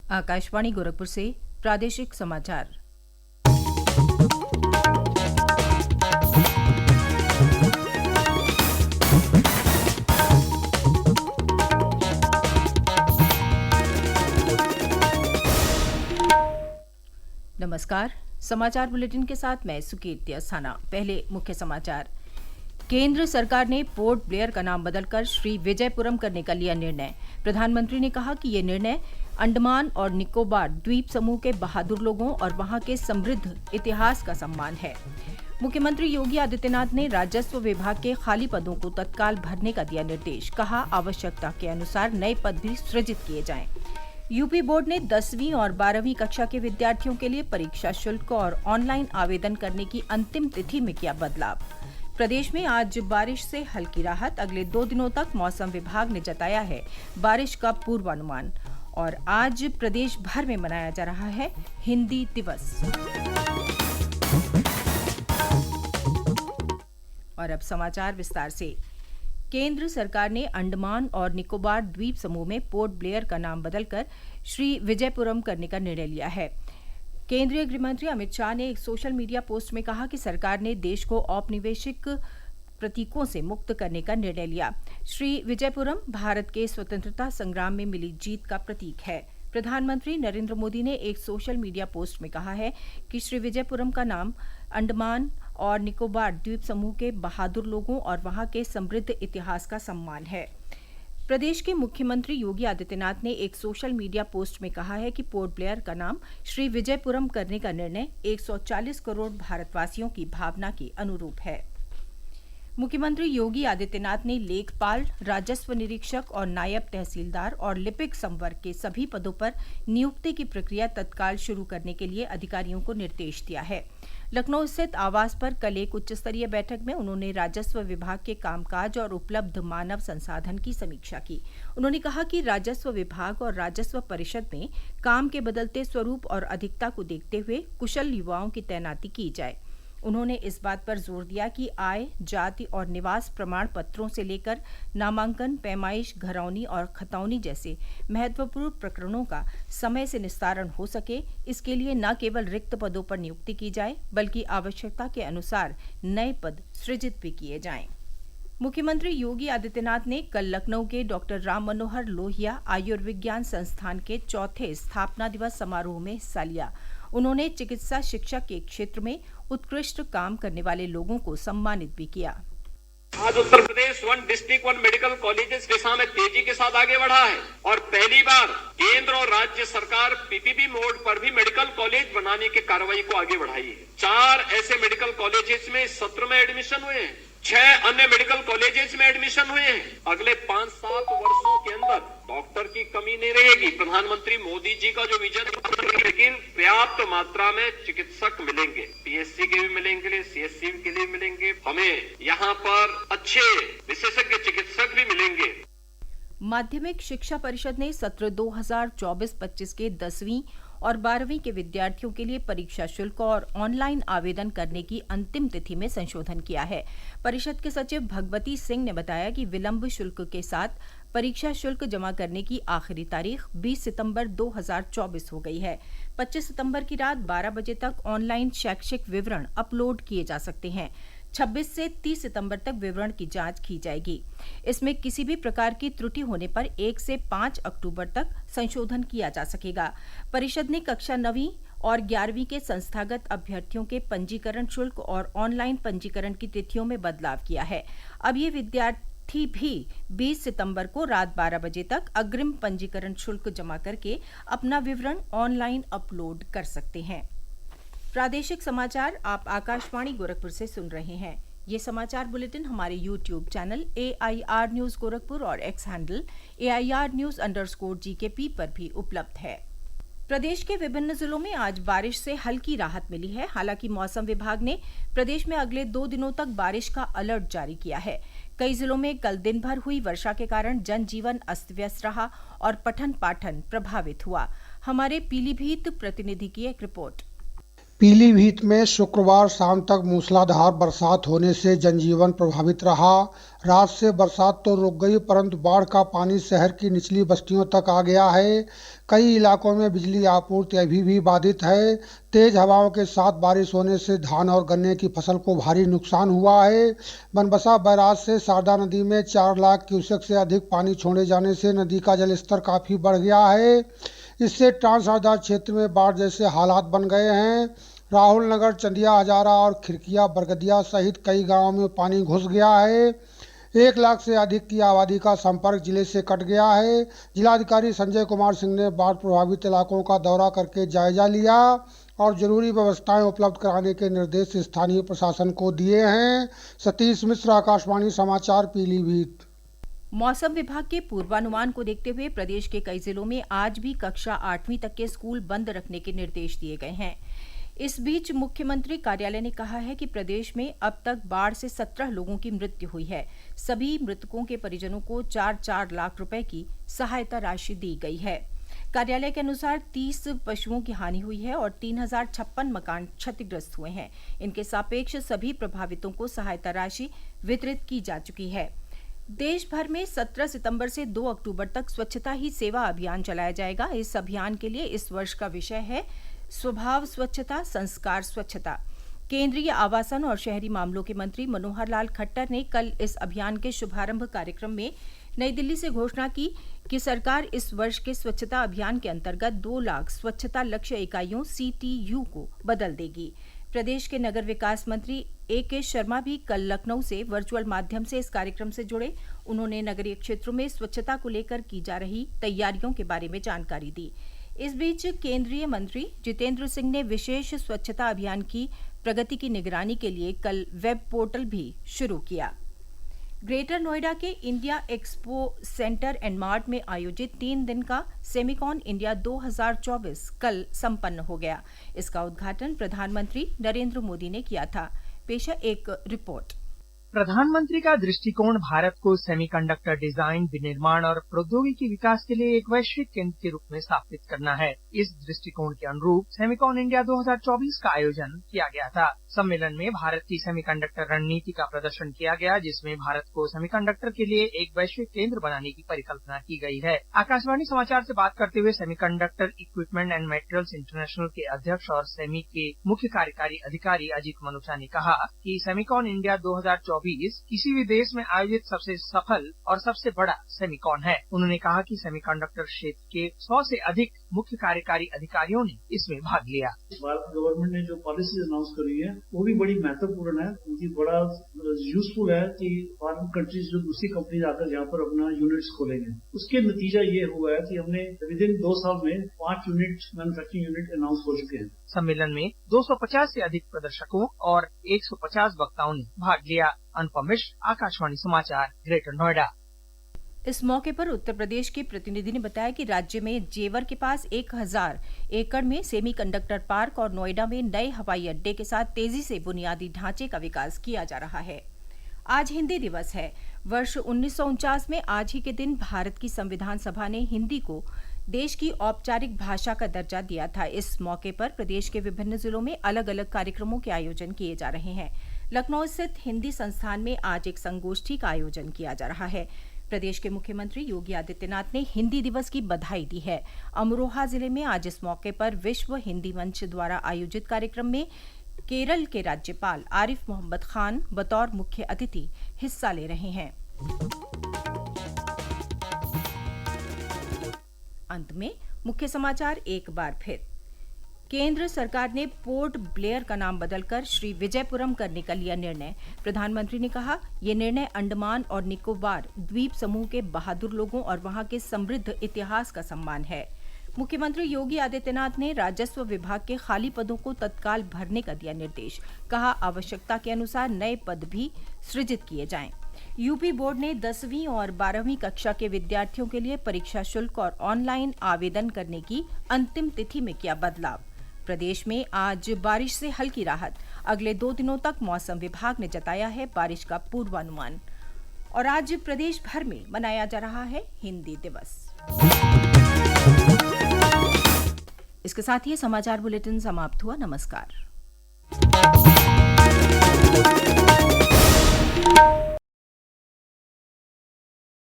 आकाशवाणी गोरखपुर से प्रादेशिक समाचार। नमस्कार। समाचार बुलेटिन के साथ मैं सुकीर्ति अस्थाना। पहले मुख्य समाचार। केंद्र सरकार ने पोर्ट ब्लेयर का नाम बदलकर श्री विजयपुरम करने का लिया निर्णय। प्रधानमंत्री ने कहा कि ये निर्णय अंडमान और निकोबार द्वीप समूह के बहादुर लोगों और वहां के समृद्ध इतिहास का सम्मान है। मुख्यमंत्री योगी आदित्यनाथ ने राजस्व विभाग के खाली पदों को तत्काल भरने का दिया निर्देश। कहा, आवश्यकता के अनुसार नए पद भी सृजित किए जाएं। यूपी बोर्ड ने 10वीं और 12वीं कक्षा के विद्यार्थियों के लिए परीक्षा शुल्क और ऑनलाइन आवेदन करने की अंतिम तिथि में किया बदलाव। प्रदेश में आज बारिश से हल्की राहत। अगले 2 दिनों तक मौसम विभाग ने जताया है बारिश का पूर्वानुमान। और आज प्रदेश भर में मनाया जा रहा है हिंदी दिवस। और अब समाचार विस्तार से। केंद्र सरकार ने अंडमान और निकोबार द्वीप समूह में पोर्ट ब्लेयर का नाम बदलकर श्री विजयपुरम करने का निर्णय लिया है। केंद्रीय गृहमंत्री अमित शाह ने एक सोशल मीडिया पोस्ट में कहा कि सरकार ने देश को औपनिवेशिक प्रतीकों से मुक्त करने का निर्णय लिया। श्री विजयपुरम भारत के स्वतंत्रता संग्राम में मिली जीत का प्रतीक है। प्रधानमंत्री नरेंद्र मोदी ने एक सोशल मीडिया पोस्ट में कहा है कि श्री विजयपुरम का नाम अंडमान और निकोबार द्वीप समूह के बहादुर लोगों और वहां के समृद्ध इतिहास का सम्मान है। प्रदेश के मुख्यमंत्री योगी आदित्यनाथ ने एक सोशल मीडिया पोस्ट में कहा है कि पोर्ट ब्लेयर का नाम श्री विजयपुरम करने का निर्णय 140 करोड़ भारतवासियों की भावना के अनुरूप है। मुख्यमंत्री योगी आदित्यनाथ ने लेखपाल, राजस्व निरीक्षक और नायब तहसीलदार और लिपिक संवर्ग के सभी पदों पर नियुक्ति की प्रक्रिया तत्काल शुरू करने के लिए अधिकारियों को निर्देश दिया है। लखनऊ स्थित आवास पर कल एक उच्च स्तरीय बैठक में उन्होंने राजस्व विभाग के कामकाज और उपलब्ध मानव संसाधन की समीक्षा की। उन्होंने कहा कि राजस्व विभाग और राजस्व परिषद में काम के बदलते स्वरूप और अधिकता को देखते हुए कुशल युवाओं की तैनाती की जाए। उन्होंने इस बात पर जोर दिया कि आय, जाति और निवास प्रमाण पत्रों से लेकर नामांकन, पैमाइश, घरौनी और खतौनी जैसे महत्वपूर्ण प्रकरणों का समय से निस्तारण हो सके, इसके लिए न केवल रिक्त पदों पर नियुक्ति की जाए बल्कि आवश्यकता के अनुसार नए पद सृजित भी किए जाएं। मुख्यमंत्री योगी आदित्यनाथ ने कल लखनऊ के डॉक्टर राम मनोहर लोहिया आयुर्विज्ञान संस्थान के 4थे स्थापना दिवस समारोह में हिस्सा लिया। उन्होंने चिकित्सा शिक्षा के क्षेत्र में उत्कृष्ट काम करने वाले लोगों को सम्मानित भी किया। आज Uttar Pradesh 1 district 1 medical colleges दिशा में तेजी के साथ आगे बढ़ा है और पहली बार केंद्र और राज्य सरकार पीपीपी मोड पर भी मेडिकल कॉलेज बनाने की कार्रवाई को आगे बढ़ाई है। 4 ऐसे मेडिकल कॉलेजेस में इस सत्र में एडमिशन हुए हैं, 6 अन्य मेडिकल कॉलेजेस में एडमिशन हुए हैं। अगले 5-7 वर्षों के अंदर डॉक्टर की कमी नहीं रहेगी। प्रधानमंत्री मोदी जी का जो विजन है, लेकिन पर्याप्त मात्रा में चिकित्सक मिलेंगे, पीएससी के भी मिलेंगे, सीएससी के लिए मिलेंगे, हमें यहाँ पर अच्छे विशेषज्ञ चिकित्सक भी मिलेंगे। माध्यमिक शिक्षा परिषद ने सत्र 2024-25 के 10वीं और 12वीं के विद्यार्थियों के लिए परीक्षा शुल्क और ऑनलाइन आवेदन करने की अंतिम तिथि में संशोधन किया है। परिषद के सचिव भगवती सिंह ने बताया कि विलंब शुल्क के साथ परीक्षा शुल्क जमा करने की आखिरी तारीख 20 सितंबर 2024 हो गई है। 25 सितंबर की रात 12 बजे तक ऑनलाइन शैक्षिक विवरण अपलोड किए जा सकते हैं। 26 से 30 सितंबर तक विवरण की जांच की जाएगी। इसमें किसी भी प्रकार की त्रुटि होने पर 1 से 5 अक्टूबर तक संशोधन किया जा सकेगा। परिषद ने कक्षा 9वीं और 11वीं के संस्थागत अभ्यर्थियों के पंजीकरण शुल्क और ऑनलाइन पंजीकरण की तिथियों में बदलाव किया है। अब ये विद्यार्थी भी 20 सितंबर को रात 12 बजे तक अग्रिम पंजीकरण शुल्क जमा करके अपना विवरण ऑनलाइन अपलोड कर सकते हैं। प्रादेशिक समाचार आप आकाशवाणी गोरखपुर से सुन रहे हैं। ये समाचार बुलेटिन हमारे YouTube channel AIR news Gorakhpur और एक्स हैंडल AIR News_GKP पर भी उपलब्ध है। प्रदेश के विभिन्न जिलों में आज बारिश से हल्की राहत मिली है। हालांकि मौसम विभाग ने प्रदेश में अगले 2 दिनों तक बारिश का अलर्ट जारी किया है। कई जिलों में कल दिन भर हुई वर्षा के कारण जनजीवन अस्त व्यस्त रहा और पठन पाठन प्रभावित हुआ। हमारे पीलीभीत प्रतिनिधि की एक रिपोर्ट। पीलीभीत में शुक्रवार शाम तक मूसलाधार बरसात होने से जनजीवन प्रभावित रहा। रात से बरसात तो रुक गई, परंतु बाढ़ का पानी शहर की निचली बस्तियों तक आ गया है। कई इलाकों में बिजली आपूर्ति अभी भी बाधित है। तेज हवाओं के साथ बारिश होने से धान और गन्ने की फसल को भारी नुकसान हुआ है। बनबसा बैराज से शारदा नदी में 4 लाख क्यूसेक से अधिक पानी छोड़े जाने से नदी का जलस्तर काफी बढ़ गया है। इससे ट्रांस शारदा क्षेत्र में बाढ़ जैसे हालात बन गए हैं। राहुल नगर, चंदिया हजारा और खिरकिया बरगदिया सहित कई गांवों में पानी घुस गया है। 1 लाख से अधिक की आबादी का संपर्क जिले से कट गया है। जिलाधिकारी संजय कुमार सिंह ने बाढ़ प्रभावित इलाकों का दौरा करके जायजा लिया और जरूरी व्यवस्थाएं उपलब्ध कराने के निर्देश स्थानीय प्रशासन को दिए हैं। सतीश मिश्र, आकाशवाणी समाचार, पीलीभीत। मौसम विभाग के पूर्वानुमान को देखते हुए प्रदेश के कई जिलों में आज भी कक्षा 8वीं तक के स्कूल बंद रखने के निर्देश दिए गए हैं। इस बीच मुख्यमंत्री कार्यालय ने कहा है कि प्रदेश में अब तक बाढ़ से 17 लोगों की मृत्यु हुई है। सभी मृतकों के परिजनों को 4-4 लाख रुपए की सहायता राशि दी गई है। कार्यालय के अनुसार 30 पशुओं की हानि हुई है और 3056 मकान क्षतिग्रस्त हुए हैं। इनके सापेक्ष सभी प्रभावितों को सहायता राशि वितरित की जा चुकी है। देश भर में 17 सितंबर से 2 अक्टूबर तक स्वच्छता ही सेवा अभियान चलाया जाएगा। इस अभियान के लिए इस वर्ष का विषय है स्वभाव स्वच्छता, संस्कार स्वच्छता। केंद्रीय आवासन और शहरी मामलों के मंत्री मनोहर लाल खट्टर ने कल इस अभियान के शुभारंभ कार्यक्रम में नई दिल्ली से घोषणा की कि सरकार इस वर्ष के स्वच्छता अभियान के अंतर्गत 2 लाख स्वच्छता लक्ष्य इकाइयों CTU को बदल देगी। प्रदेश के नगर विकास मंत्री AK शर्मा भी कल लखनऊ से वर्चुअल माध्यम से इस कार्यक्रम से जुड़े। उन्होंने नगरीय क्षेत्रों में स्वच्छता को लेकर की जा रही तैयारियों के बारे में जानकारी दी। इस बीच केंद्रीय मंत्री जितेंद्र सिंह ने विशेष स्वच्छता अभियान की प्रगति की निगरानी के लिए कल वेब पोर्टल भी शुरू किया। ग्रेटर नोएडा के India expo centre and mart में आयोजित 3 दिन का सेमिकॉन इंडिया 2024 कल संपन्न हो गया। इसका उद्घाटन प्रधानमंत्री नरेंद्र मोदी ने किया था। पेश है एक रिपोर्ट। प्रधानमंत्री का दृष्टिकोण भारत को सेमीकंडक्टर डिजाइन, विनिर्माण और प्रौद्योगिकी विकास के लिए एक वैश्विक केंद्र के रूप में स्थापित करना है। इस दृष्टिकोण के अनुरूप सेमिकॉन इंडिया 2024 का आयोजन किया गया था। सम्मेलन में भारत की सेमीकंडक्टर रणनीति का प्रदर्शन किया गया, जिसमें भारत को सेमीकंडक्टर के लिए एक वैश्विक केंद्र बनाने की परिकल्पना की गई है। आकाशवाणी समाचार से बात करते हुए semiconductor equipment and materials international के अध्यक्ष और सेमी के मुख्य कार्यकारी अधिकारी अजीत मनुचा ने कहा कि सेमिकॉन इंडिया 2024 किसी भी देश में आयोजित सबसे सफल और सबसे बड़ा सेमिकॉन है। उन्होंने कहा कि सेमीकंडक्टर क्षेत्र के 100 से अधिक मुख्य कार्यकारी अधिकारियों ने इसमें भाग लिया। भारत गवर्नमेंट ने जो पॉलिसी अनाउंस करी है वो भी बड़ी महत्वपूर्ण है, क्योंकि बड़ा यूजफुल है कि फॉरेन कंट्रीज जो दूसरी कंपनी आकर यहाँ पर अपना यूनिट्स खोलेंगे। उसके नतीजा ये हुआ है कि हमने विद इन 2 साल में 5 यूनिट मैन्युफैक्चरिंग यूनिट अनाउंस हो चुके हैं। सम्मेलन में 250 से अधिक प्रदर्शकों और 150 वक्ताओं ने भाग लिया। अनुपम मिश्र, आकाशवाणी समाचार, ग्रेटर नोएडा। इस मौके पर उत्तर प्रदेश के प्रतिनिधि ने बताया कि राज्य में जेवर के पास 1000 एकड़ में सेमीकंडक्टर पार्क और नोएडा में नए हवाई अड्डे के साथ तेजी से बुनियादी ढांचे का विकास किया जा रहा है। आज हिंदी दिवस है। वर्ष 1949 में आज ही के दिन भारत की संविधान सभा ने हिंदी को देश की औपचारिक भाषा का दर्जा दिया था। इस मौके पर प्रदेश के विभिन्न जिलों में अलग अलग कार्यक्रमों के आयोजन किए जा रहे हैं। लखनऊ स्थित हिंदी संस्थान में आज एक संगोष्ठी का आयोजन किया जा रहा है। प्रदेश के मुख्यमंत्री योगी आदित्यनाथ ने हिंदी दिवस की बधाई दी है। अमरोहा जिले में आज इस मौके पर विश्व हिंदी मंच द्वारा आयोजित कार्यक्रम में केरल के राज्यपाल आरिफ मोहम्मद खान बतौर मुख्य अतिथि हिस्सा ले रहे हैं। अंत में मुख्य समाचार एक बार फिर। केंद्र सरकार ने पोर्ट ब्लेयर का नाम बदलकर श्री विजयपुरम करने का लिया निर्णय। प्रधानमंत्री ने कहा, यह निर्णय अंडमान और निकोबार द्वीप समूह के बहादुर लोगों और वहां के समृद्ध इतिहास का सम्मान है। मुख्यमंत्री योगी आदित्यनाथ ने राजस्व विभाग के खाली पदों को तत्काल भरने का दिया निर्देश। कहा, आवश्यकता के अनुसार नए पद भी सृजित किए जाएं। यूपी बोर्ड ने 10वीं और 12वीं कक्षा के विद्यार्थियों के लिए परीक्षा शुल्क और ऑनलाइन आवेदन करने की अंतिम तिथि में किया बदलाव। प्रदेश में आज बारिश से हल्की राहत। अगले 2 दिनों तक मौसम विभाग ने जताया है बारिश का पूर्वानुमान। और आज प्रदेश भर में मनाया जा रहा है हिंदी दिवस। इसके साथ ही समाचार बुलेटिन समाप्त हुआ। नमस्कार। है।